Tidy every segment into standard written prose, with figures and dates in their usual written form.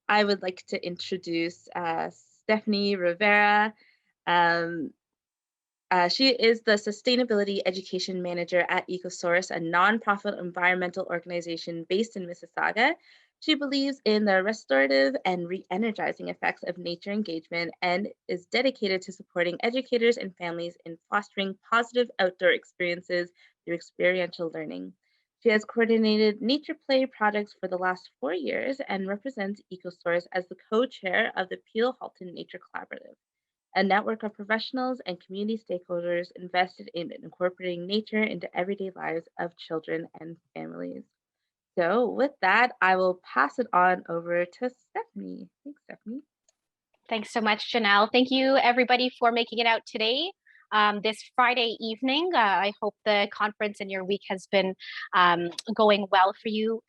I would like to introduce Stephanie Rivera. Um, she is the Sustainability Education Manager at Ecosource, a nonprofit environmental organization based in Mississauga. She believes in the restorative and re energizing effects of nature engagement and is dedicated to supporting educators and families in fostering positive outdoor experiences through experiential learning. She has coordinated nature play projects for the last 4 years and represents Ecosource as the co chair of the Peel Halton Nature Collaborative, a network of professionals and community stakeholders invested in incorporating nature into everyday lives of children and families. So, with that, I will pass it on over to Stephanie. Thanks, Stephanie. Thanks so much, Janelle. Thank you, everybody, for making it out today. This Friday evening. I hope the conference and your week has been going well for you.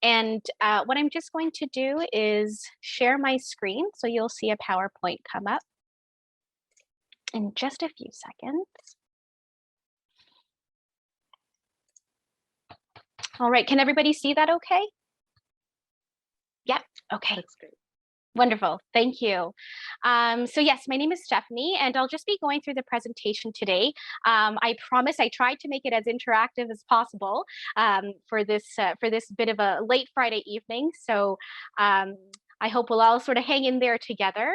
And what I'm just going to do is share my screen. So you'll see a PowerPoint come up in just a few seconds. All right, can everybody see that okay? Yep, okay. That's great. Wonderful, thank you. So yes, my name is Stephanie, and I'll just be going through the presentation today. I promise I tried to make it as interactive as possible for this bit of a late Friday evening. So I hope we'll all sort of hang in there together.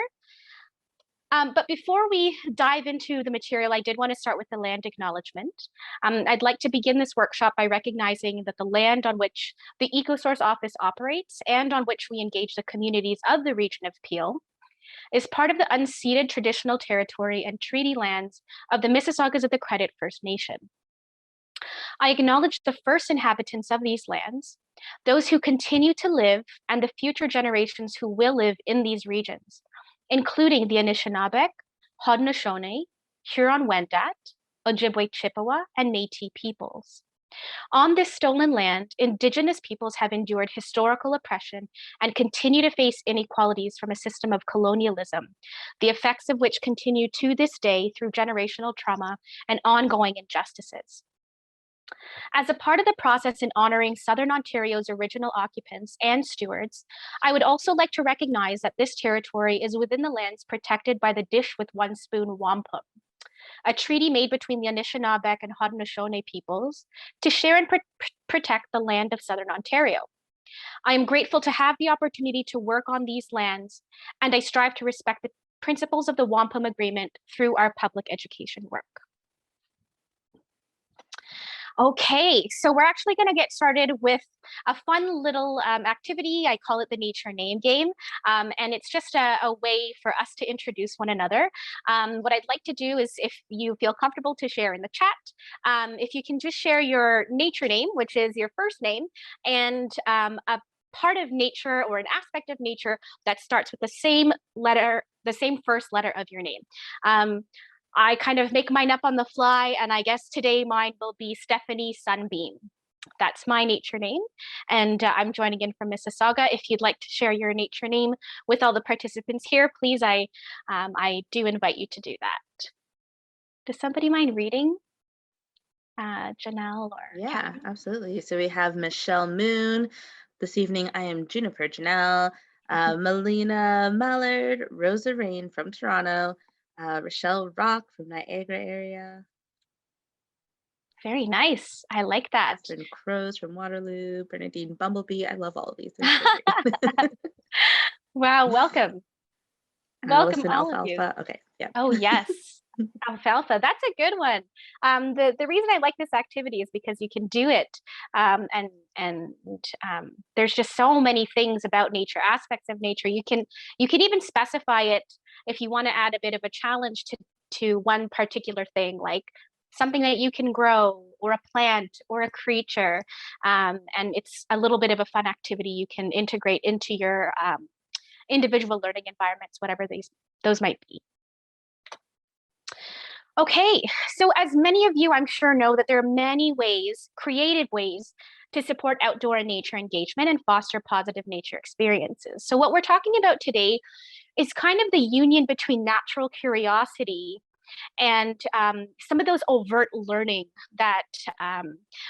But before we dive into the material, I did want to start with the land acknowledgement. I'd like to begin this workshop by recognizing that the land on which the Ecosource office operates and on which we engage the communities of the region of Peel is part of the unceded traditional territory and treaty lands of the Mississaugas of the Credit First Nation. I acknowledge the first inhabitants of these lands, those who continue to live, and the future generations who will live in these regions, including the Anishinaabe, Haudenosaunee, Huron-Wendat, Ojibwe Chippewa, and Métis peoples. On this stolen land, Indigenous peoples have endured historical oppression and continue to face inequalities from a system of colonialism, the effects of which continue to this day through generational trauma and ongoing injustices. As a part of the process in honoring Southern Ontario's original occupants and stewards, I would also like to recognize that this territory is within the lands protected by the Dish with One Spoon Wampum, a treaty made between the Anishinaabe and Haudenosaunee peoples to share and protect the land of Southern Ontario. I am grateful to have the opportunity to work on these lands, and I strive to respect the principles of the Wampum Agreement through our public education work. Okay, so we're actually going to get started with a fun little activity. I call it the nature name game, and it's just a way for us to introduce one another. What I'd like to do is, if you feel comfortable to share in the chat, if you can just share your nature name, which is your first name, and a part of nature or an aspect of nature that starts with the same letter, the same first letter of your name. I kind of make mine up on the fly, and I guess today mine will be Stephanie Sunbeam. That's my nature name, and I'm joining in from Mississauga. If you'd like to share your nature name with all the participants here, please, I do invite you to do that. Does somebody mind reading? Janelle or Yeah, Kathy? absolutely. So we have Michelle Moon. This evening, I am Juniper Janelle, Melina Mallard, Rosa Rain from Toronto, Rochelle Rock from Niagara area, Very nice. I like that. Catherine Crows from Waterloo, Bernadine Bumblebee. I love all of these. They're so great. Wow, welcome. Welcome Allison all of you. Alfalfa. Okay, yeah. Oh, yes. Alfalfa, that's a good one. The reason I like this activity is because you can do it, and there's just so many things about nature, aspects of nature. You can even specify it if you want to add a bit of a challenge to one particular thing, like something that you can grow, or a plant, or a creature, and it's a little bit of a fun activity you can integrate into your individual learning environments, whatever those might be. Okay, so as many of you I'm sure know that there are many ways, creative ways, to support outdoor and nature engagement and foster positive nature experiences. So what we're talking about today is kind of the union between natural curiosity and some of those overt learning that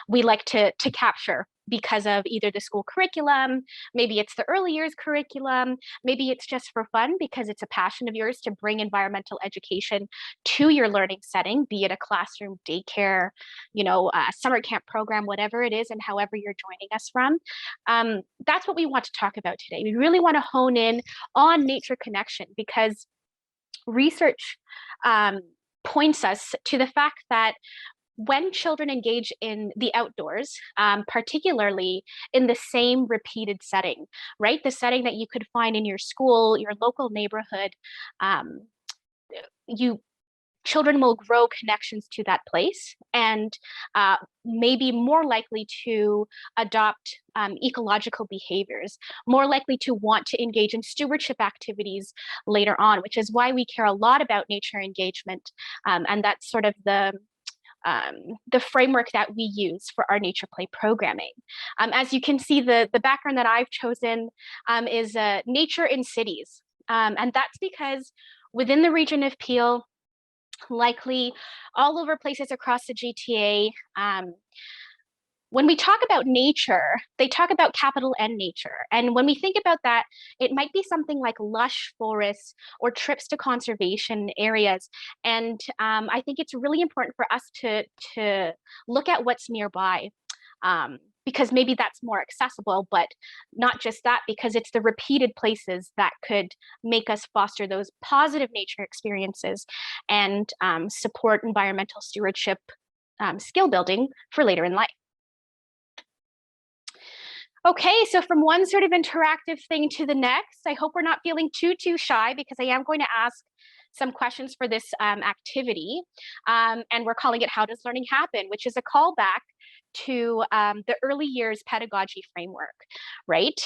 we like to capture because of either the school curriculum, maybe it's the early years curriculum, maybe it's just for fun because it's a passion of yours to bring environmental education to your learning setting, be it a classroom, daycare, a summer camp program, whatever it is, and however you're joining us from. That's what we want to talk about today. We really want to hone in on nature connection because research points us to the fact that when children engage in the outdoors, particularly in the same repeated setting, right? The setting that you could find in your school, your local neighborhood, children will grow connections to that place and may be more likely to adopt ecological behaviors, more likely to want to engage in stewardship activities later on, which is why we care a lot about nature engagement. And that's sort of the framework that we use for our nature play programming. As you can see, the background that I've chosen is nature in cities. And that's because within the region of Peel, likely all over places across the GTA, when we talk about nature, they talk about capital N nature. And when we think about that, it might be something like lush forests or trips to conservation areas. And I think it's really important for us to look at what's nearby. Because maybe that's more accessible, but not just that, because it's the repeated places that could make us foster those positive nature experiences and support environmental stewardship skill building for later in life. Okay, so from one sort of interactive thing to the next, I hope we're not feeling too shy because I am going to ask some questions for this activity. And we're calling it How Does Learning Happen, which is a callback to the early years pedagogy framework, right?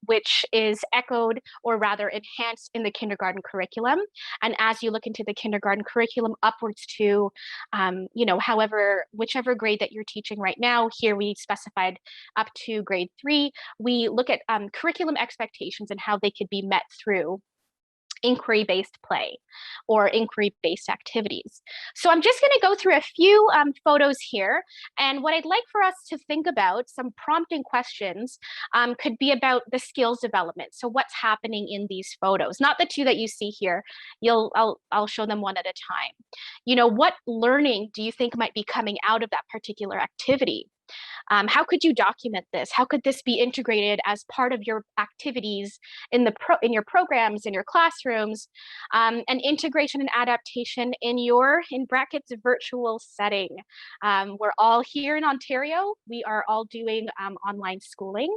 Which is echoed or rather enhanced in the kindergarten curriculum. And as you look into the kindergarten curriculum upwards to, whichever grade that you're teaching right now, here we specified up to grade 3, we look at curriculum expectations and how they could be met through inquiry-based play or inquiry-based activities. So I'm just going to go through a few photos here. And what I'd like for us to think about, some prompting questions, could be about the skills development. So what's happening in these photos? Not the two that you see here. I'll show them one at a time. What learning do you think might be coming out of that particular activity? How could you document this? How could this be integrated as part of your activities in your programs, in your classrooms, and integration and adaptation in your, in brackets, virtual setting? We're all here in Ontario. We are all doing online schooling.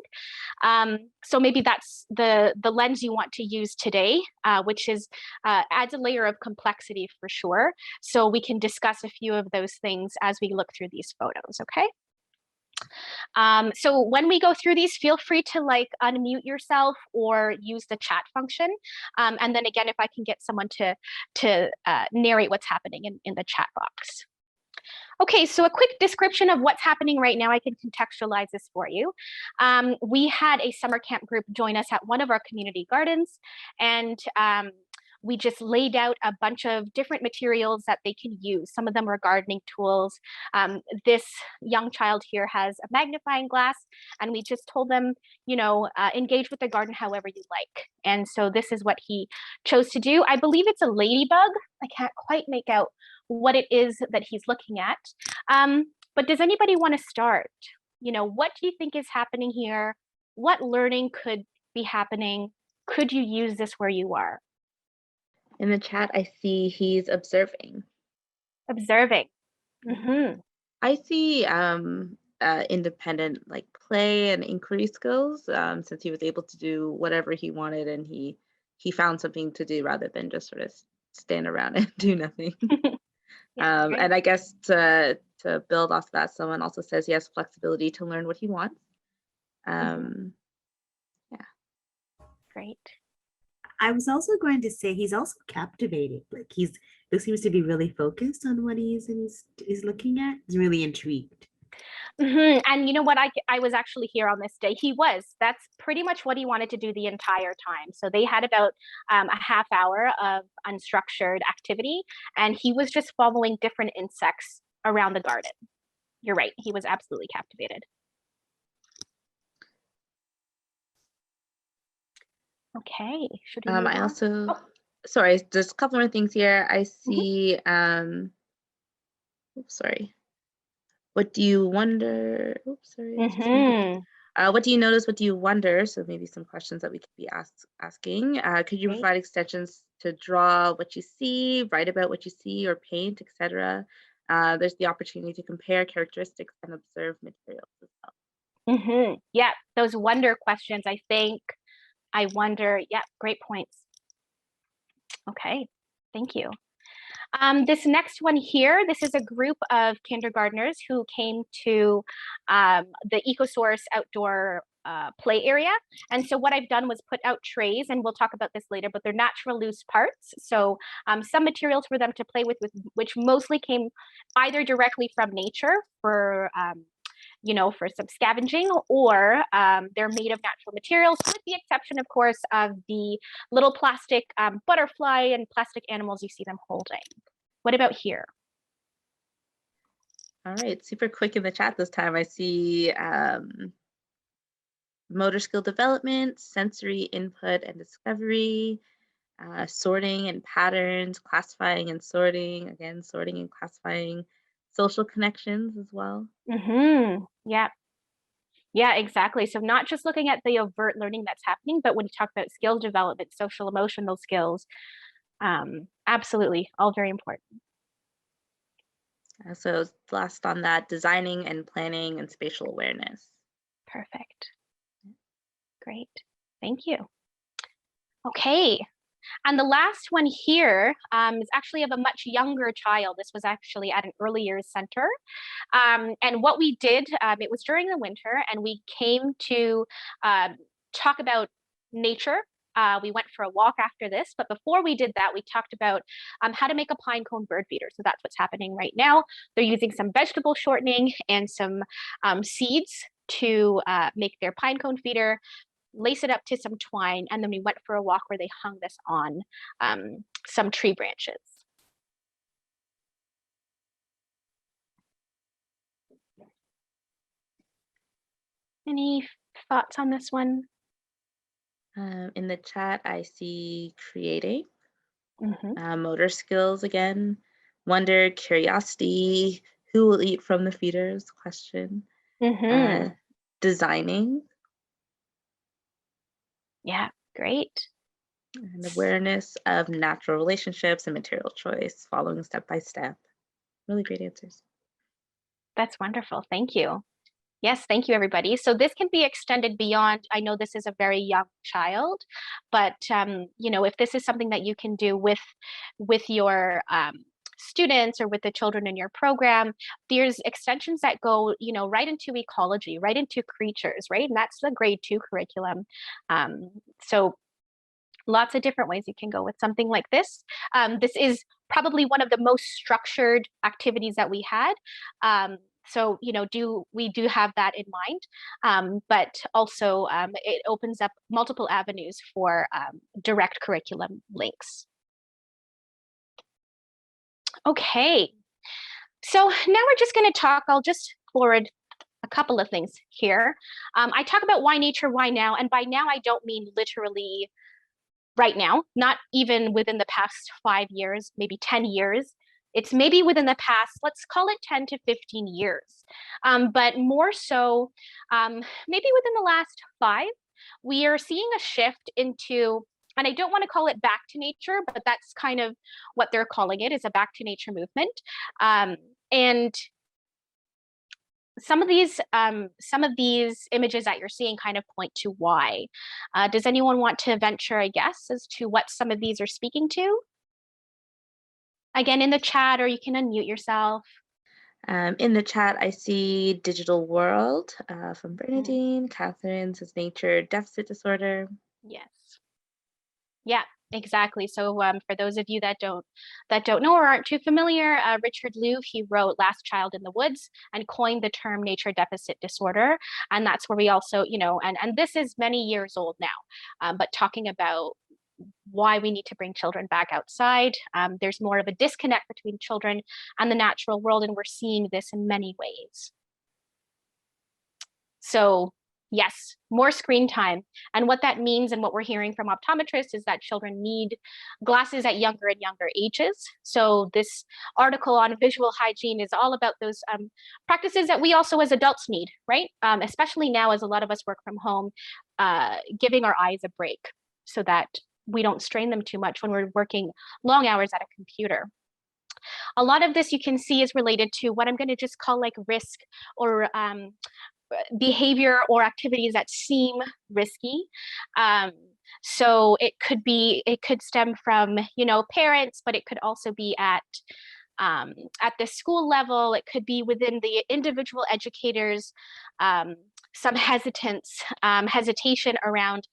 So maybe that's the lens you want to use today, which is adds a layer of complexity for sure. So we can discuss a few of those things as we look through these photos, okay? So when we go through these, feel free to unmute yourself or use the chat function. And then again, if I can get someone to narrate what's happening in the chat box. Okay, so a quick description of what's happening right now. I can contextualize this for you. We had a summer camp group join us at one of our community gardens, and we just laid out a bunch of different materials that they can use. Some of them are gardening tools. This young child here has a magnifying glass, and we just told them, engage with the garden however you like. And so this is what he chose to do. I believe it's a ladybug. I can't quite make out what it is that he's looking at. But does anybody want to start? What do you think is happening here? What learning could be happening? Could you use this where you are? In the chat, I see he's observing. Observing. Mm-hmm. I see independent play and inquiry skills, since he was able to do whatever he wanted and he found something to do rather than just sort of stand around and do nothing. Yeah, and I guess to build off that, someone also says he has flexibility to learn what he wants. Yeah. Great. I was also going to say he's also captivating. He seems to be really focused on what he's looking at. He's really intrigued. And you know what? I was actually here on this day. That's pretty much what he wanted to do the entire time. So they had about a half hour of unstructured activity, and he was just following different insects around the garden. You're right. He was absolutely captivated. Okay. Should we move I on? also, Oh. sorry, there's a couple more things here. I Mm-hmm. see, oops, sorry. What do you wonder? Oops, sorry. What do you notice? What do you wonder? So maybe some questions that we could be asking. Could you Great. provide extensions to draw what you see, write about what you see, or paint, etc.? There's the opportunity to compare characteristics and observe materials as well. Yeah, those wonder questions, I think. I wonder, yeah, great points. Okay, thank you. This next one here, this is a group of kindergartners who came to the Ecosource outdoor play area. And so what I've done was put out trays, and we'll talk about this later, but they're natural loose parts. So some materials for them to play with which mostly came either directly from nature for for some scavenging, or they're made of natural materials, with the exception, of course, of the little plastic butterfly and plastic animals you see them holding. What about here? All right, super quick in the chat this time. I see motor skill development, sensory input and discovery, sorting and patterns, classifying and sorting, again, sorting and classifying, social connections as well. Yeah. Yeah, exactly. So not just looking at the overt learning that's happening, but when you talk about skill development, social emotional skills, absolutely, all very important. So last on that, designing and planning and spatial awareness. Perfect. Great. Thank you. Okay. And the last one here is actually of a much younger child. This was actually at an early years center. And what we did, it was during the winter, and we came to talk about nature. We went for a walk after this, but before we did that, we talked about how to make a pine cone bird feeder. So that's what's happening right now. They're using some vegetable shortening and some seeds to make their pine cone feeder, lace it up to some twine, and then we went for a walk where they hung this on some tree branches. Any thoughts on this one? In the chat, I see creating, motor skills again, wonder, curiosity, who will eat from the feeders, question, designing. Yeah, great. And awareness of natural relationships and material choice, following step by step. Really great answers. That's wonderful. Thank you. Yes, thank you, everybody. So this can be extended beyond, I know this is a very young child, but if this is something that you can do with your students or with the children in your program, there's extensions that go, right into ecology, right into creatures, right? And that's the grade 2 curriculum. So lots of different ways you can go with something like this. This is probably one of the most structured activities that we had. So, we do have that in mind, but also it opens up multiple avenues for direct curriculum links. Okay, so now we're just going to talk, I'll just forward a couple of things here. I talk about why nature, why now, and by now I don't mean literally right now, not even within the past 5 years, maybe 10 years. It's maybe within the past, let's call it 10 to 15 years. But more so, maybe within the last 5, we are seeing a shift into, and I don't want to call it back to nature, but that's kind of what they're calling it, is a back to nature movement. And some of these images that you're seeing kind of point to why. Does anyone want to venture a guess as to what some of these are speaking to? Again, in the chat, or you can unmute yourself. In the chat, I see digital world from Bernadine. Catherine says nature deficit disorder. Yes. Yeah, Exactly. So for those of you that don't know or aren't too familiar, Richard Louv, he wrote Last Child in the Woods and coined the term nature deficit disorder. And that's where we also, and this is many years old now, but talking about why we need to bring children back outside. There's more of a disconnect between children and the natural world, and we're seeing this in many ways. So yes, more screen time. And what that means and what we're hearing from optometrists is that children need glasses at younger and younger ages. So this article on visual hygiene is all about those practices that we also as adults need, right? Especially now as a lot of us work from home, giving our eyes a break so that we don't strain them too much when we're working long hours at a computer. A lot of this you can see is related to what I'm going to just call like risk or behavior or activities that seem risky. So it could stem from, parents, but it could also be at the school level. It could be within the individual educators, some hesitation around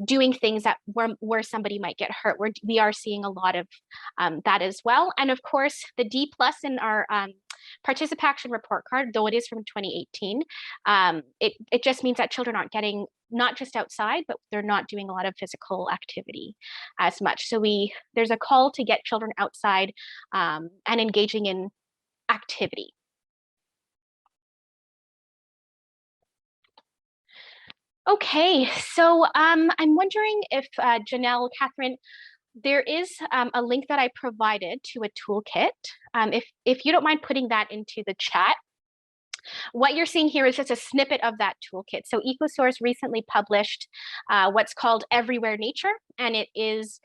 doing things that where somebody might get hurt. We are seeing a lot of that as well. And of course, the D+ in our participation report card, though it is from 2018, it just means that children aren't getting, not just outside, but they're not doing a lot of physical activity as much. So there's a call to get children outside and engaging in activity. Okay, so I'm wondering if Janelle, Catherine, there is a link that I provided to a toolkit. If you don't mind putting that into the chat. What you're seeing here is just a snippet of that toolkit. So Ecosource recently published what's called Everywhere Nature, and it is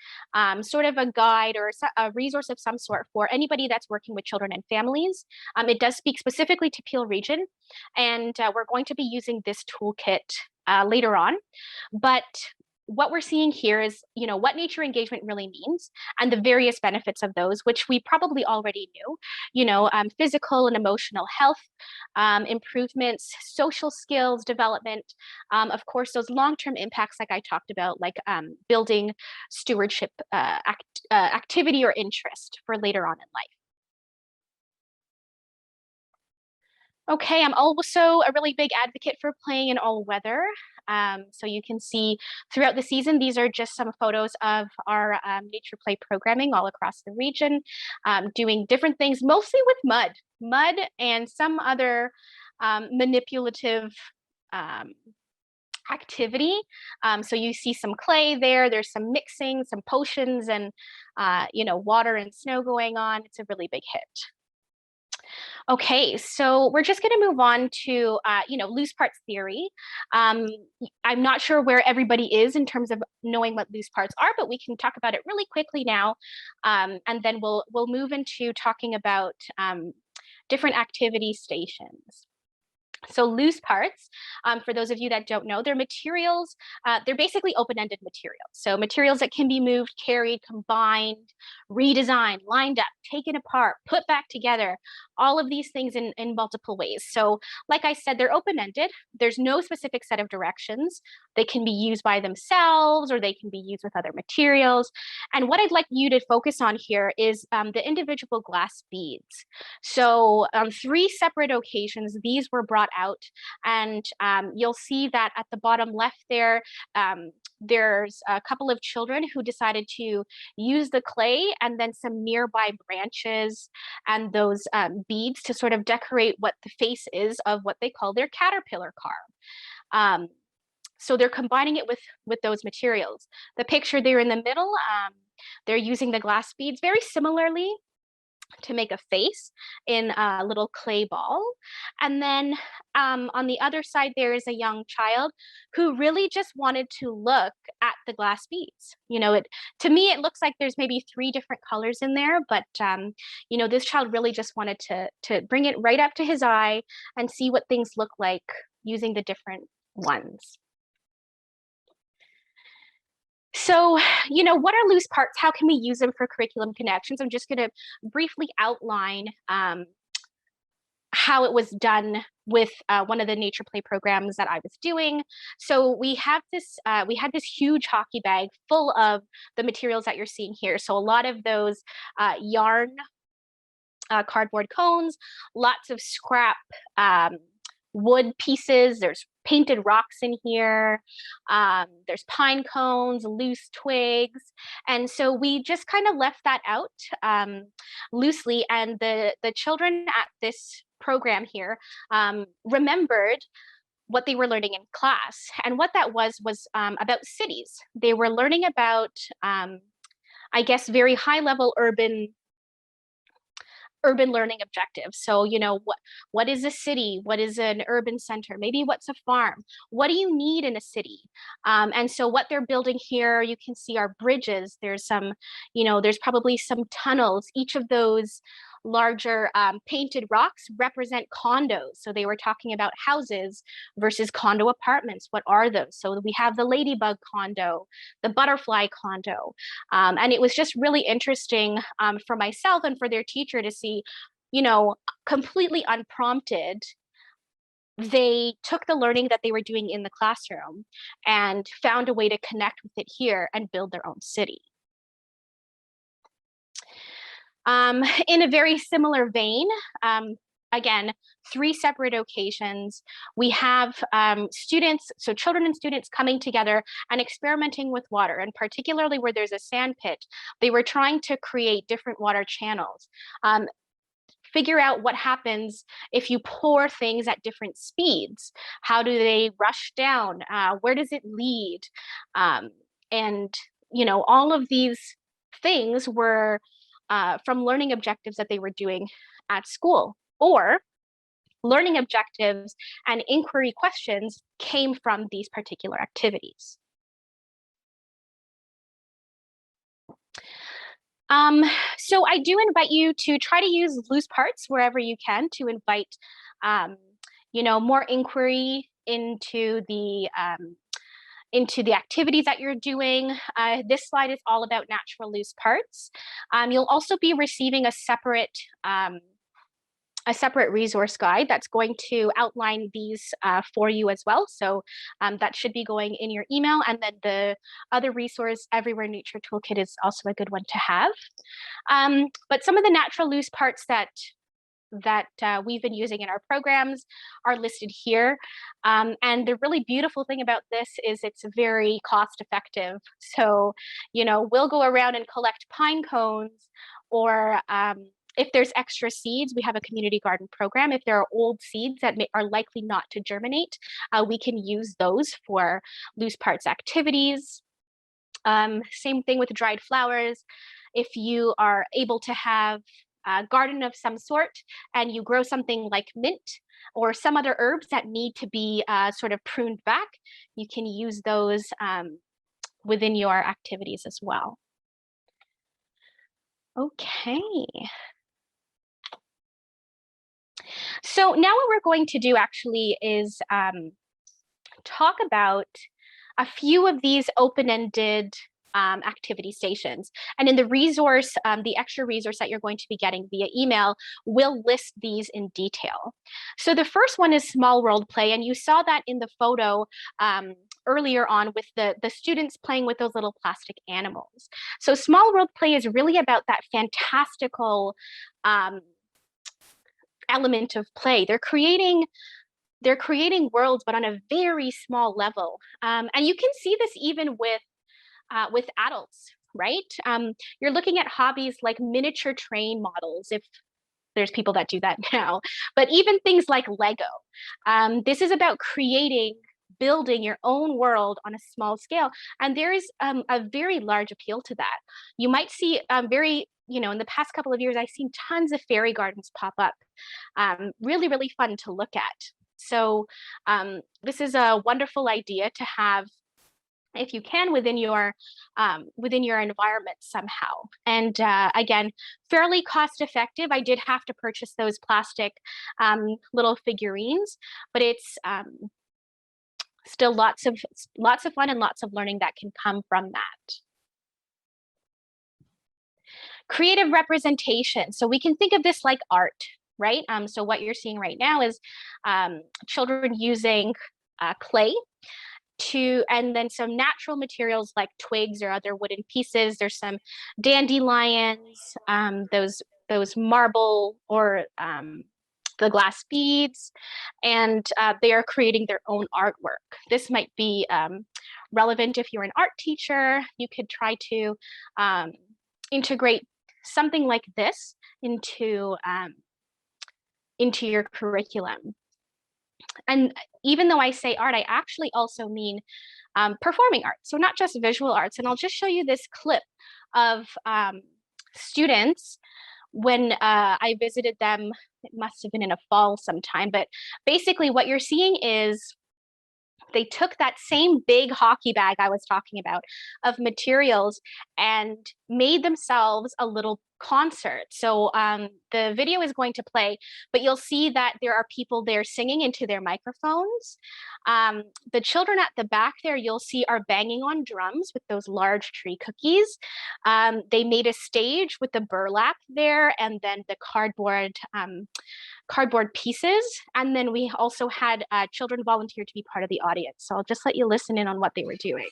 sort of a guide or a resource of some sort for anybody that's working with children and families. It does speak specifically to Peel region, and we're going to be using this toolkit later on. But what we're seeing here is, what nature engagement really means and the various benefits of those, which we probably already knew, physical and emotional health, improvements, social skills development, of course, those long-term impacts like I talked about, like building stewardship activity or interest for later on in life. Okay, I'm also a really big advocate for playing in all weather. So you can see throughout the season, these are just some photos of our nature play programming all across the region, doing different things, mostly with mud and some other manipulative activity. So you see some clay there, there's some mixing, some potions and, water and snow going on. It's a really big hit. Okay, so we're just going to move on to, loose parts theory. I'm not sure where everybody is in terms of knowing what loose parts are, but we can talk about it really quickly now, and then we'll move into talking about different activity stations. So loose parts, for those of you that don't know, they're materials, they're basically open-ended materials. So materials that can be moved, carried, combined, redesigned, lined up, taken apart, put back together, all of these things in multiple ways. So like I said, they're open-ended. There's no specific set of directions. They can be used by themselves or they can be used with other materials. And what I'd like you to focus on here is the individual glass beads. So on 3 separate occasions, these were brought out, and you'll see that at the bottom left there, there's a couple of children who decided to use the clay and then some nearby branches and those beads to sort of decorate what the face is of what they call their caterpillar car. So they're combining it with those materials. The picture there in the middle, they're using the glass beads very similarly to make a face in a little clay ball. And then on the other side, there is a young child who really just wanted to look at the glass beads. To me, it looks like there's maybe 3 different colors in there, but this child really just wanted to bring it right up to his eye and see what things look like using the different ones. So, what are loose parts? How can we use them for curriculum connections? I'm just going to briefly outline how it was done with one of the nature play programs that I was doing. So we had this huge hockey bag full of the materials that you're seeing here. So a lot of those yarn, cardboard cones, lots of scrap wood pieces. There's painted rocks in here. There's pine cones, loose twigs. And so we just kind of left that out loosely. And the children at this program here remembered what they were learning in class. And what that was about cities. They were learning about, I guess, very high level urban learning objectives. So, you know, what is a city? What is an urban center? Maybe what's a farm? What do you need in a city? And so what they're building here, you can see are bridges. There's some, you know, there's probably some tunnels. Each of those larger painted rocks represent condos. So they were talking about houses versus condo apartments. What are those? So we have the ladybug condo, the butterfly condo. And it was just really interesting for myself and for their teacher to see, you know, completely unprompted, they took the learning that they were doing in the classroom and found a way to connect with it here and build their own city. In a very similar vein, again, 3 separate occasions, we have students, so children and students coming together and experimenting with water, and particularly where there's a sand pit, they were trying to create different water channels. Figure out what happens if you pour things at different speeds. How do they rush down? Where does it lead? And, you know, all of these things were from learning objectives that they were doing at school, or learning objectives and inquiry questions came from these particular activities. So I do invite you to try to use loose parts wherever you can to invite, you know, more inquiry into the activities that you're doing. This slide is all about natural loose parts. You'll also be receiving a separate resource guide that's going to outline these for you as well. So that should be going in your email. And then the other resource, Everywhere Nature Toolkit, is also a good one to have. But some of the natural loose parts that we've been using in our programs are listed here. And the really beautiful thing about this is it's very cost effective. So, you know, we'll go around and collect pine cones, or if there's extra seeds, we have a community garden program. If there are old seeds that are likely not to germinate, we can use those for loose parts activities. Same thing with dried flowers. If you are able to have a garden of some sort and you grow something like mint or some other herbs that need to be sort of pruned back, you can use those within your activities as well. Okay. So now what we're going to do actually is talk about a few of these open-ended activity stations. And in the resource, the extra resource that you're going to be getting via email will list these in detail. So the first one is small world play, and you saw that in the photo earlier on with the students playing with those little plastic animals. So small world play is really about that fantastical element of play. They're creating worlds, but on a very small level. And you can see this even with adults, right? You're looking at hobbies like miniature train models, if there's people that do that now, but even things like Lego. This is about building your own world on a small scale. And there is a very large appeal to that. You might see in the past couple of years, I've seen tons of fairy gardens pop up. Really, really fun to look at. So this is a wonderful idea to have, if you can, within your environment somehow. And again, fairly cost effective. I did have to purchase those plastic little figurines, but it's still lots of fun and lots of learning that can come from that. Creative representation. So we can think of this like art, right? So what you're seeing right now is children using clay and then some natural materials like twigs or other wooden pieces. There's some dandelions, those marble or the glass beads, and they are creating their own artwork. This might be relevant if you're an art teacher. You could try to integrate something like this into your curriculum. And even though I say art, I actually also mean performing arts. So not just visual arts. And I'll just show you this clip of students when I visited them. It must have been in a fall sometime, but basically what you're seeing is they took that same big hockey bag I was talking about of materials and made themselves a little concert. So the video is going to play, but you'll see that there are people there singing into their microphones. The children at the back there, you'll see, are banging on drums with those large tree cookies. They made a stage with the burlap there and then the cardboard pieces. And then we also had children volunteer to be part of the audience. So I'll just let you listen in on what they were doing.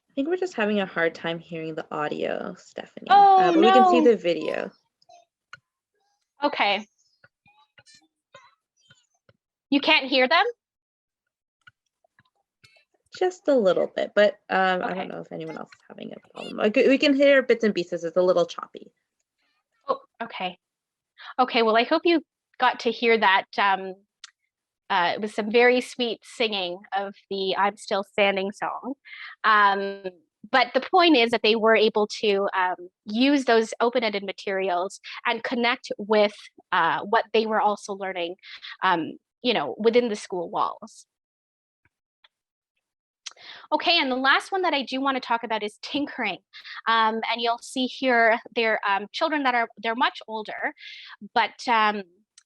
I think we're just having a hard time hearing the audio, Stephanie. Oh, but no. We can see the video. Okay. You can't hear them? Just a little bit, but Okay. I don't know if anyone else is having a problem. We can hear bits and pieces. It's a little choppy. Oh, okay. Okay, well, I hope you got to hear that. It was some very sweet singing of the I'm Still Standing song. But the point is that they were able to use those open-ended materials and connect with what they were also learning, within the school walls. Okay, and the last one that I do want to talk about is tinkering. And you'll see here, they're children they're much older, but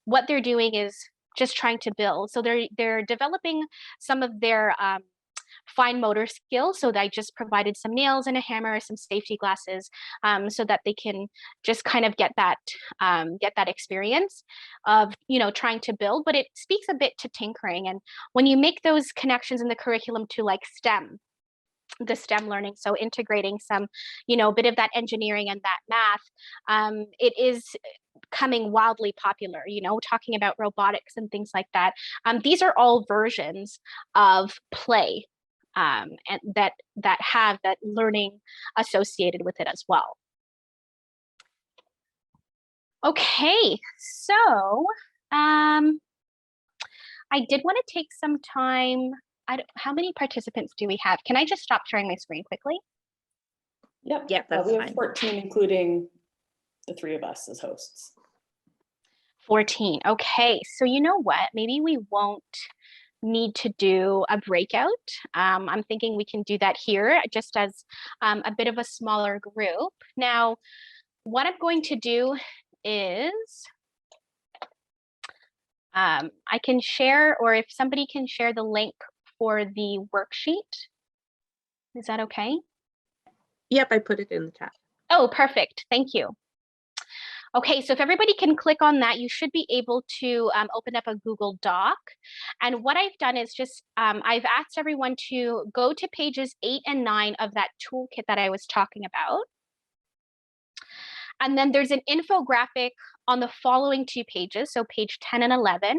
what they're doing is just trying to build. So they're developing some of their fine motor skills. So I just provided some nails and a hammer, some safety glasses, so that they can just kind of get that experience of trying to build. But it speaks a bit to tinkering. And when you make those connections in the curriculum to like the STEM learning, so integrating some bit of that engineering and that math, it is becoming wildly popular, talking about robotics and things like that. These are all versions of play, and that have that learning associated with it as well. Okay, so I did want to take some time. How many participants do we have? Can I just stop sharing my screen quickly? Yep. Yeah, that's we have fine. 14, including the three of us as hosts. 14. Okay, so you know what? Maybe we won't need to do a breakout. I'm thinking we can do that here just as a bit of a smaller group. Now, what I'm going to do is I can share, or if somebody can share the link for the worksheet. Is that okay? Yep, I put it in the chat. Oh, perfect. Thank you. Okay, so if everybody can click on that, you should be able to open up a Google Doc. And what I've done is just, I've asked everyone to go to pages 8 and 9 of that toolkit that I was talking about. And then there's an infographic on the following 2 pages, so page 10 and 11,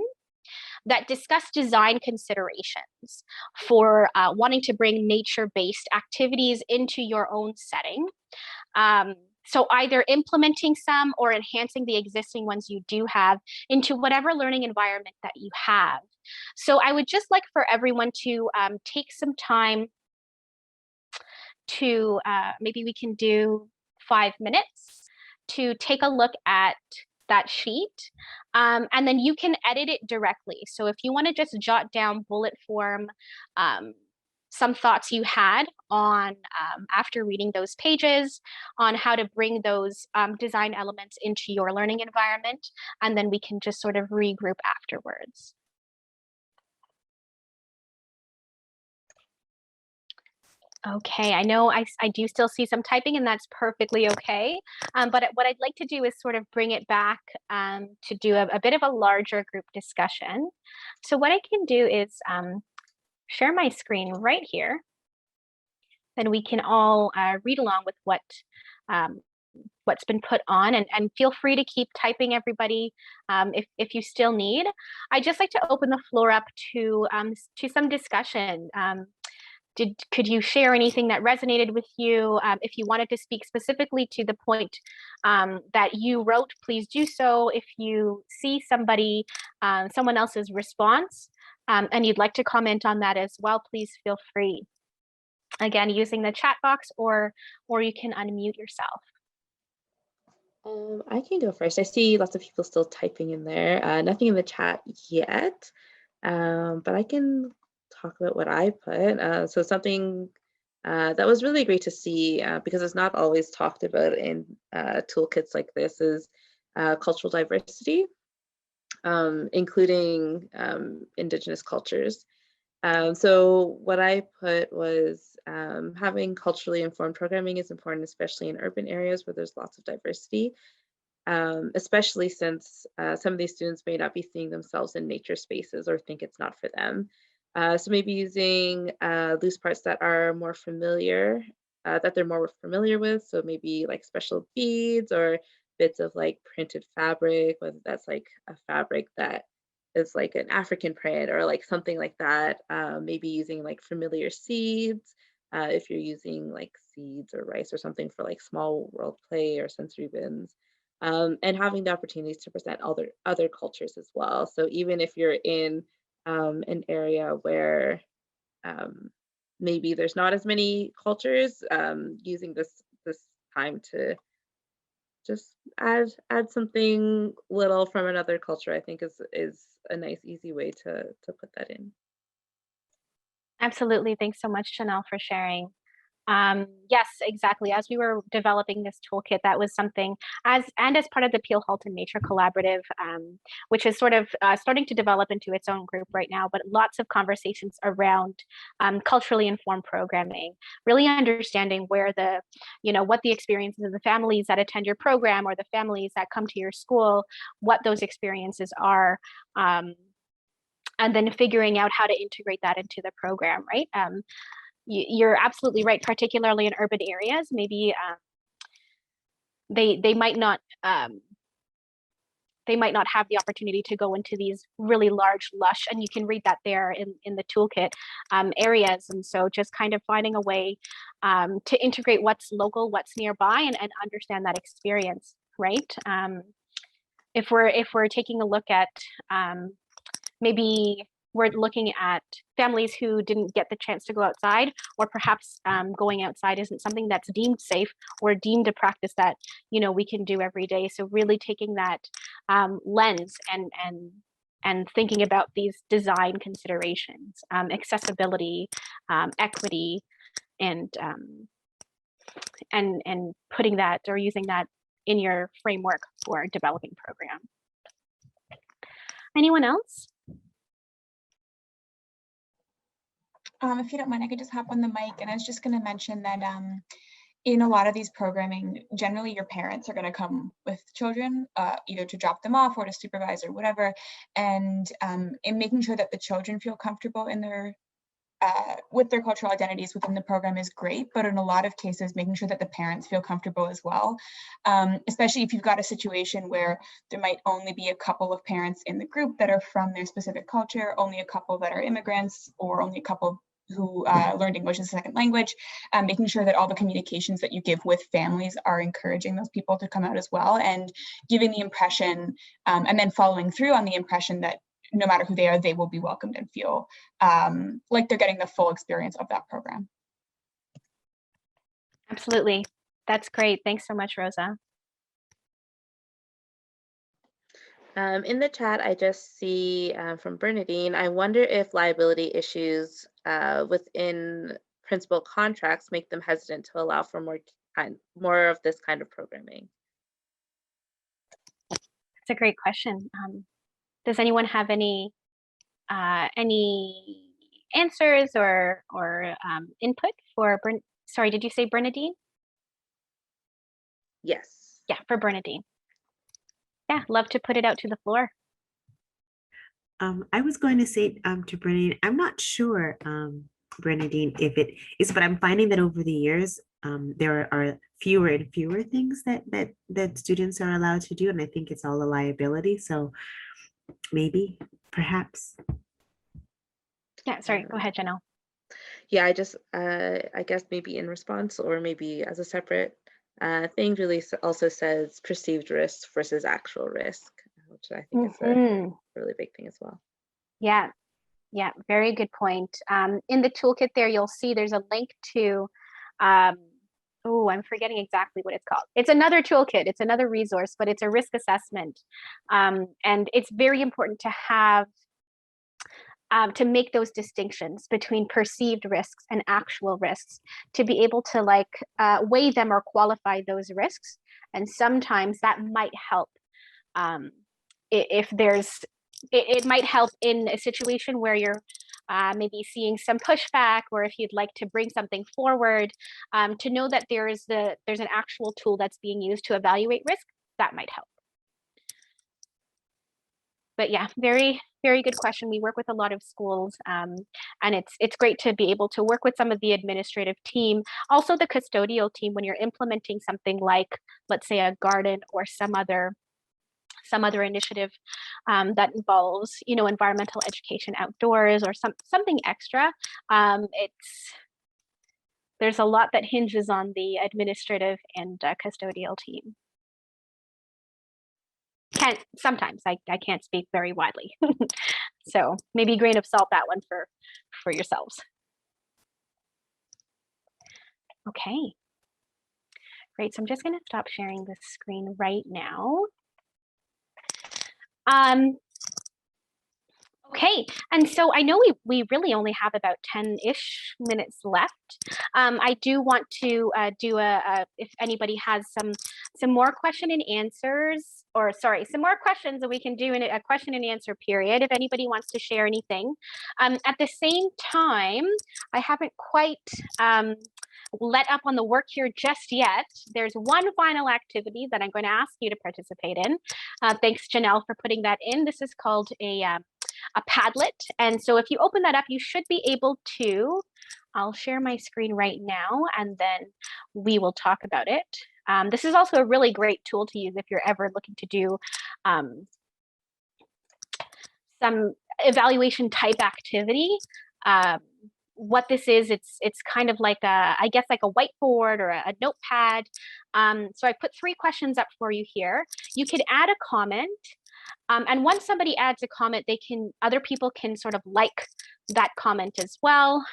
that discuss design considerations for wanting to bring nature-based activities into your own setting. So either implementing some or enhancing the existing ones you do have into whatever learning environment that you have. So I would just like for everyone to take some time to, maybe we can do 5 minutes to take a look at that sheet, and then you can edit it directly. So if you want to just jot down bullet form some thoughts you had on after reading those pages on how to bring those design elements into your learning environment, and then we can just sort of regroup afterwards. Okay, I know I do still see some typing, and that's perfectly okay. But what I'd like to do is sort of bring it back to do a bit of a larger group discussion. So what I can do is share my screen right here. Then we can all read along with um, what's been put on, and feel free to keep typing, everybody, if you still need. I'd just like to open the floor up to some discussion. Could you share anything that resonated with you? If you wanted to speak specifically to the point that you wrote, please do so. If you see someone else's response, and you'd like to comment on that as well, please feel free. Again, using the chat box, or you can unmute yourself. I can go first. I see lots of people still typing in there. Nothing in the chat yet, but I can talk about what I put. So something that was really great to see, because it's not always talked about in toolkits like this, is cultural diversity, including Indigenous cultures. So what I put was having culturally informed programming is important, especially in urban areas where there's lots of diversity, especially since some of these students may not be seeing themselves in nature spaces or think it's not for them. So maybe using loose parts that are more familiar, that they're more familiar with. So maybe like special beads or bits of like printed fabric, whether that's like a fabric that is like an African print or like something like that. Maybe using like familiar seeds, if you're using like seeds or rice or something for like small world play or sensory bins. And having the opportunities to present other cultures as well. So even if you're in an area where maybe there's not as many cultures, using this time to just add something little from another culture, I think is a nice easy way to put that in. Absolutely. Thanks so much, Chanel, for sharing. Yes, exactly. As we were developing this toolkit, that was something as part of the Peel Halton Nature Collaborative, which is sort of starting to develop into its own group right now, but lots of conversations around culturally informed programming, really understanding where what the experiences of the families that attend your program or the families that come to your school, what those experiences are. And then figuring out how to integrate that into the program, right? You're absolutely right, particularly in urban areas. Maybe they might not have the opportunity to go into these really large, lush, and you can read that there in the toolkit, areas. And so just kind of finding a way to integrate what's local, what's nearby, and understand that experience, right? If we're taking a look at maybe we're looking at families who didn't get the chance to go outside, or perhaps going outside isn't something that's deemed safe or deemed a practice that we can do every day. So really taking that lens and thinking about these design considerations, accessibility, equity, and putting that or using that in your framework for developing program. Anyone else? If you don't mind, I could just hop on the mic, and I was just going to mention that in a lot of these programming, generally your parents are going to come with children, either to drop them off or to supervise or whatever, and in making sure that the children feel comfortable in their with their cultural identities within the program is great, but in a lot of cases, making sure that the parents feel comfortable as well, especially if you've got a situation where there might only be a couple of parents in the group that are from their specific culture, only a couple that are immigrants, or only a couple who learned English as a second language, making sure that all the communications that you give with families are encouraging those people to come out as well, and giving the impression, and then following through on the impression that no matter who they are, they will be welcomed and feel like they're getting the full experience of that program. Absolutely. That's great. Thanks so much, Rosa. In the chat, I just see from Bernadine, I wonder if liability issues within principal contracts make them hesitant to allow for more of this kind of programming. That's a great question. Does anyone have any answers or input for sorry, did you say Bernadine? Yes. Yeah, for Bernadine. Yeah, love to put it out to the floor. I was going to say to Bernadine, I'm not sure, Bernadine, if it is, but I'm finding that over the years, there are fewer and fewer things that students are allowed to do, and I think it's all a liability. So maybe, perhaps. Yeah, sorry, go ahead, Janelle. Yeah, I guess maybe in response or maybe as a separate thing, really also says perceived risk versus actual risk, which I think is a really big thing as well. Yeah, yeah, very good point. In the toolkit there, you'll see there's a link to, oh, I'm forgetting exactly what it's called. It's another toolkit, it's another resource, but it's a risk assessment. And it's very important to have, to make those distinctions between perceived risks and actual risks, to be able to like weigh them or qualify those risks. And sometimes that might help if there's, it might help in a situation where you're maybe seeing some pushback, or if you'd like to bring something forward, to know that there's an actual tool that's being used to evaluate risk, that might help. But yeah, very, very good question. We work with a lot of schools, and it's great to be able to work with some of the administrative team, also the custodial team, when you're implementing something like, let's say, a garden or some other initiative that involves, you know, environmental education outdoors or something extra. There's a lot that hinges on the administrative and custodial team. Sometimes I can't speak very widely. So maybe a grain of salt that one for yourselves. Okay, great. So I'm just going to stop sharing this screen right now. Okay, and so I know we really only have about 10-ish minutes left. I do want to do if anybody has some more question and answers, or sorry, some more questions that we can do in a question and answer period, if anybody wants to share anything. At the same time, I haven't quite let up on the work here just yet. There's one final activity that I'm going to ask you to participate in. Thanks, Janelle, for putting that in. This is called a Padlet. And so if you open that up, you should be able to, I'll share my screen right now, and then we will talk about it. This is also a really great tool to use if you're ever looking to do some evaluation type activity. What this is, it's kind of like I guess like a whiteboard or a notepad. So I put 3 questions up for you here. You could add a comment. And once somebody adds a comment, other people can sort of like that comment as well.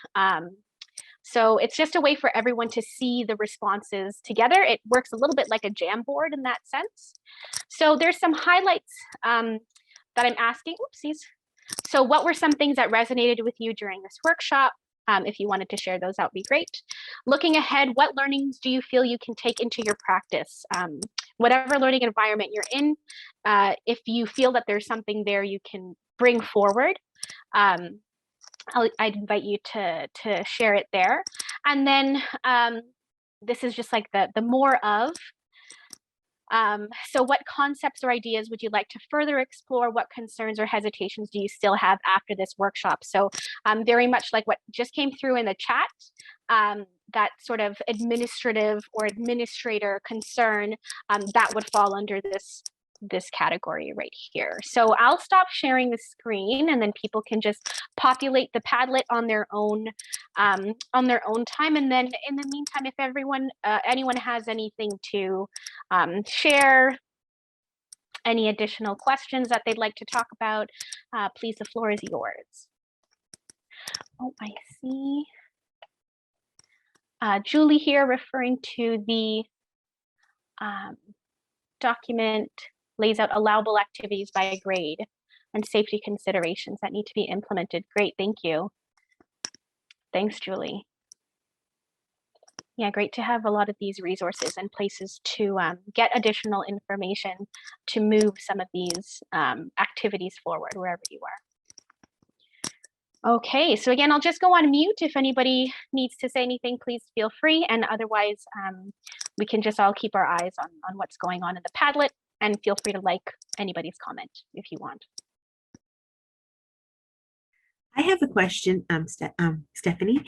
So it's just a way for everyone to see the responses together. It works a little bit like a Jamboard in that sense. So there's some highlights that I'm asking. Oopsies. So what were some things that resonated with you during this workshop? If you wanted to share those, that would be great. Looking ahead, what learnings do you feel you can take into your practice? Whatever learning environment you're in, if you feel that there's something there you can bring forward, I'd invite you to share it there. And then this is just like the more of. So what concepts or ideas would you like to further explore? What concerns or hesitations do you still have after this workshop? So very much like what just came through in the chat, that sort of administrative or administrator concern, that would fall under this category right here. So I'll stop sharing the screen, and then people can just populate the Padlet on their own time. And then in the meantime, if anyone has anything to share, any additional questions that they'd like to talk about, please, the floor is yours. Oh, I see. Julie here referring to the document lays out allowable activities by grade and safety considerations that need to be implemented. Great, thank you. Thanks, Julie. Yeah, great to have a lot of these resources and places to get additional information to move some of these activities forward wherever you are. Okay, so again, I'll just go on mute. If anybody needs to say anything, please feel free. And otherwise, we can just all keep our eyes on what's going on in the Padlet, and feel free to like anybody's comment if you want. I have a question, Stephanie.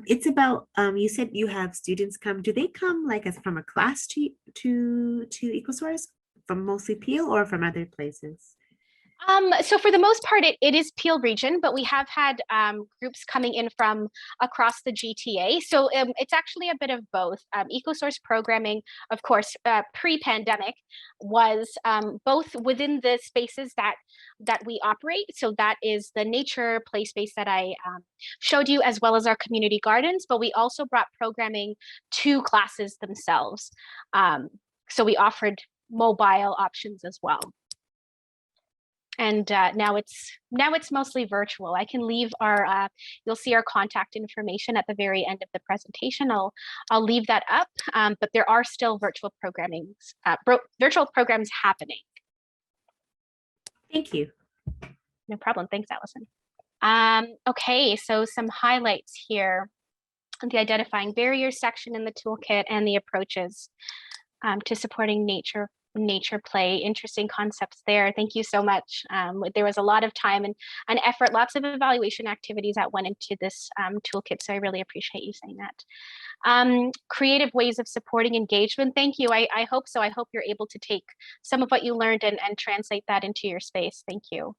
It's about you said you have students come. Do they come like as from a class to Ecosource from mostly Peel or from other places? So for the most part, it is Peel region, but we have had groups coming in from across the GTA. So it's actually a bit of both. Ecosource programming, of course, pre-pandemic was both within the spaces that we operate. So that is the nature play space that I showed you, as well as our community gardens. But we also brought programming to classes themselves. So we offered mobile options as well. And now it's mostly virtual. I can leave our, you'll see our contact information at the very end of the presentation. I'll leave that up, but there are still virtual virtual programs happening. Thank you. No problem. Thanks, Allison. Okay, so some highlights here. The identifying barriers section in the toolkit and the approaches to supporting nature play. Interesting concepts there. Thank you so much. There was a lot of time and effort, lots of evaluation activities that went into this toolkit, so I really appreciate you saying that. Creative ways of supporting engagement. Thank you. I hope so. I hope you're able to take some of what you learned and translate that into your space. Thank you.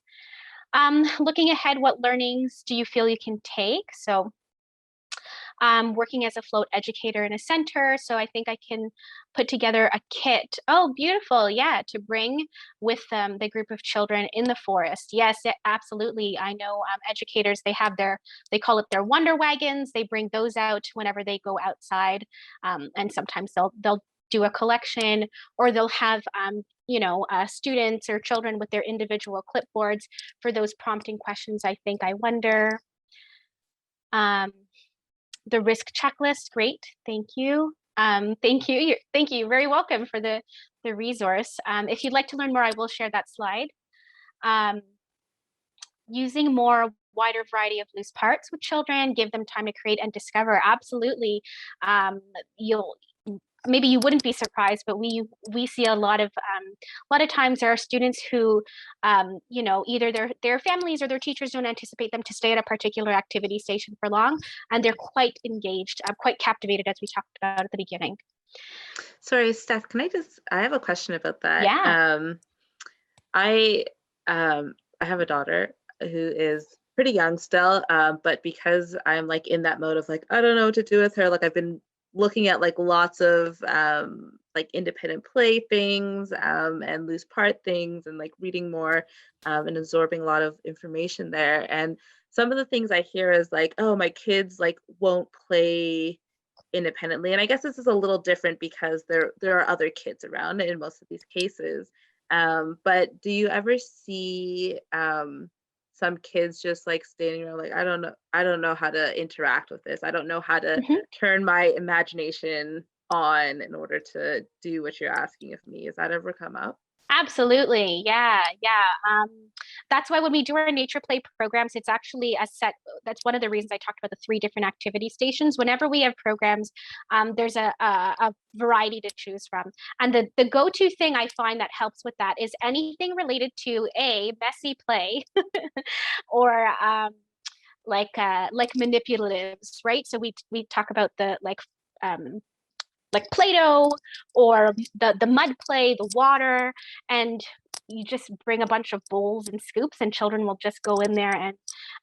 Looking ahead, what learnings do you feel you can take? So working as a float educator in a center. So I think I can put together a kit. Oh, beautiful. Yeah, to bring with them the group of children in the forest. Yes, absolutely. I know educators, they call it their wonder wagons. They bring those out whenever they go outside. And sometimes they'll do a collection, or they'll have students or children with their individual clipboards for those prompting questions. I think, I wonder. The risk checklist, great, thank you. Thank you, you're very welcome for the resource. If you'd like to learn more, I will share that slide. Using more wider variety of loose parts with children, give them time to create and discover, absolutely. Maybe you wouldn't be surprised, but we see a lot of times there are students who, either their families or their teachers don't anticipate them to stay at a particular activity station for long, and they're quite engaged, quite captivated, as we talked about at the beginning. Sorry, Steph, I have a question about that. Yeah. I have a daughter who is pretty young still, but because I'm like in that mode of like, I don't know what to do with her, like I've been looking at like lots of like independent play things and loose part things, and like reading more and absorbing a lot of information there. And some of the things I hear is like, oh, my kids like won't play independently. And I guess this is a little different because there are other kids around in most of these cases. But do you ever see some kids just like standing around like, I don't know how to interact with this. I don't know how to turn my imagination on in order to do what you're asking of me. Has that ever come up? Absolutely. Yeah. That's why when we do our nature play programs, it's actually a set. That's one of the reasons I talked about the 3 different activity stations. Whenever we have programs, there's a variety to choose from. And the go-to thing I find that helps with that is anything related to messy play or like manipulatives, right? So we talk about the like Play-Doh or the mud play, the water, and you just bring a bunch of bowls and scoops, and children will just go in there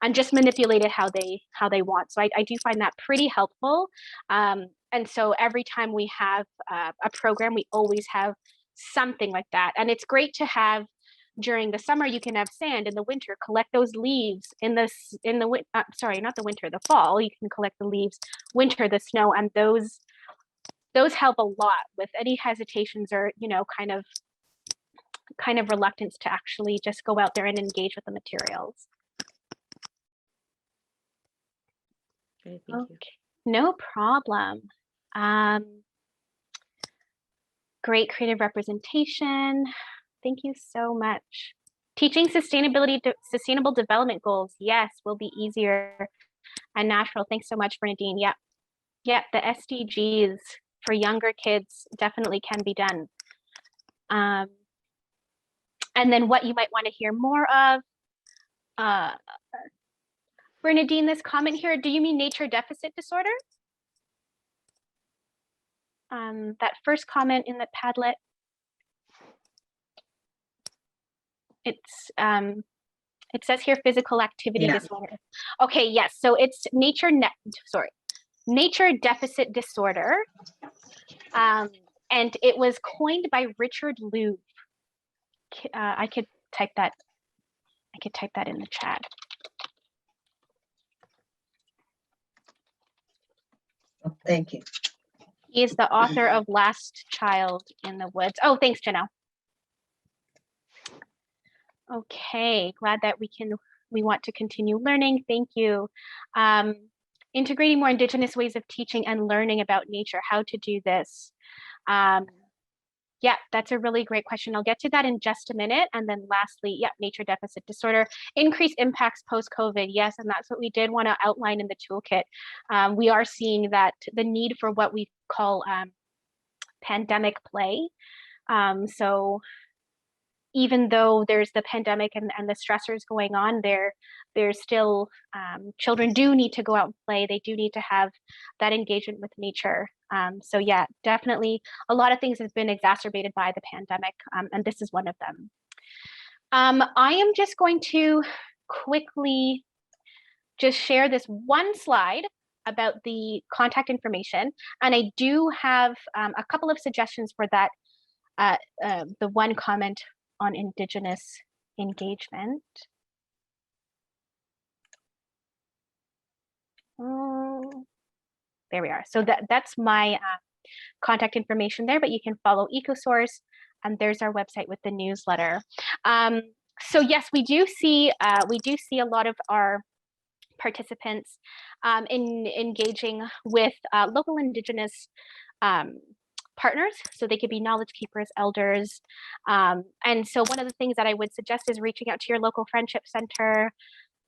and just manipulate it how they want. So I do find that pretty helpful. And so every time we have a program, we always have something like that. And it's great to have during the summer. You can have sand. In the winter, collect those leaves. The fall, you can collect the leaves. Winter, the snow, and those help a lot with any hesitations or kind of reluctance to actually just go out there and engage with the materials. Okay, thank you. No problem. Great creative representation. Thank you so much. Teaching sustainable development goals, yes, will be easier and natural. Thanks so much, Bernadine. Yep. Yep, the SDGs for younger kids definitely can be done. And then what you might want to hear more of. Bernadine, this comment here, do you mean nature deficit disorder? That first comment in the Padlet. It's it says here physical activity disorder. Okay, yes, so it's nature deficit disorder. And it was coined by Richard Louv. I could type that in the chat. Oh, thank you. He is the author of Last Child in the Woods. Oh, thanks, Janelle. Okay, glad that we want to continue learning. Thank you. Integrating more Indigenous ways of teaching and learning about nature, how to do this. Yeah, that's a really great question. I'll get to that in just a minute. And then lastly, yeah, nature deficit disorder, increased impacts post-COVID. Yes, and that's what we did want to outline in the toolkit. We are seeing that the need for what we call pandemic play. So even though there's the pandemic and the stressors going on, there's still, children do need to go out and play. They do need to have that engagement with nature. So yeah, definitely a lot of things have been exacerbated by the pandemic, and this is one of them. I am just going to quickly just share this one slide about the contact information. And I do have a couple of suggestions for that, the one comment on Indigenous engagement. There we are. So that's my contact information there, but you can follow Ecosource, and there's our website with the newsletter. So yes, we do see a lot of our participants in engaging with local Indigenous partners, so they could be knowledge keepers, elders, and so one of the things that I would suggest is reaching out to your local friendship center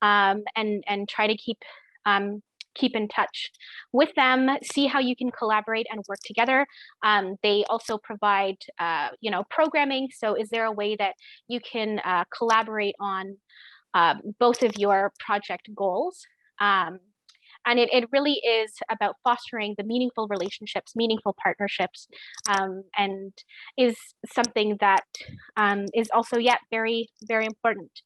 and try to keep in touch with them, see how you can collaborate and work together. They also provide programming, so is there a way that you can collaborate on both of your project goals? And it really is about fostering the meaningful relationships, meaningful partnerships, and is something that is also yet very, very important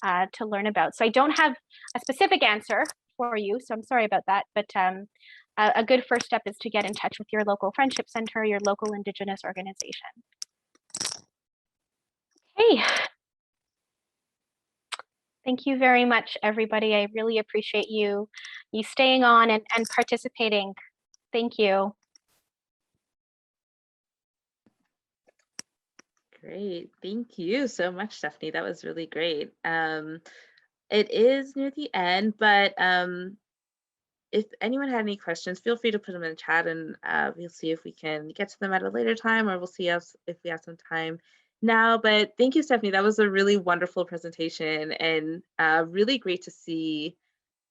to learn about. So I don't have a specific answer for you, so I'm sorry about that, but a good first step is to get in touch with your local friendship center, your local Indigenous organization. Hey. Thank you very much, everybody. I really appreciate you staying on and participating. Thank you. Great. Thank you so much, Stephanie. That was really great. It is near the end, but if anyone had any questions, feel free to put them in the chat, and we'll see if we can get to them at a later time, or we'll see if we have some time now. But thank you, Stephanie. That was a really wonderful presentation, and really great to see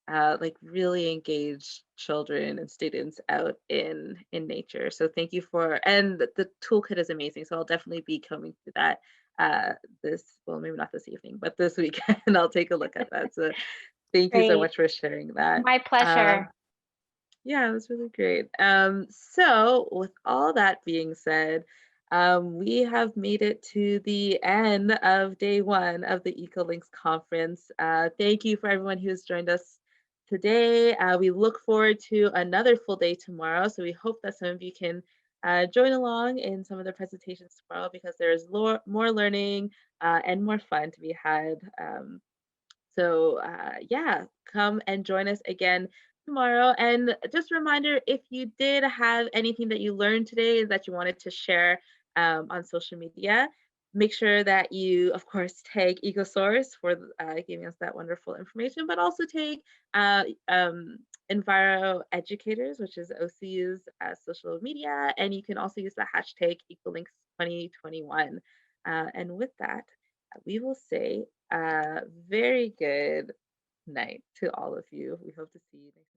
like really engaged children and students out in nature. So thank you and the toolkit is amazing. So I'll definitely be coming through that well, maybe not this evening, but this weekend. I'll take a look at that. So thank you so much for sharing that. My pleasure. Yeah, it was really great. So with all that being said, we have made it to the end of day one of the EcoLinks conference. Thank you for everyone who has joined us today. We look forward to another full day tomorrow. So we hope that some of you can join along in some of the presentations tomorrow, because there's more learning and more fun to be had. So yeah, come and join us again tomorrow. And just a reminder, if you did have anything that you learned today that you wanted to share on social media, make sure that you, of course, tag Ecosource for giving us that wonderful information, but also tag Enviro Educators, which is OCU's social media, and you can also use the hashtag EcoLinks 2021. And with that, we will say very good night to all of you. We hope to see you next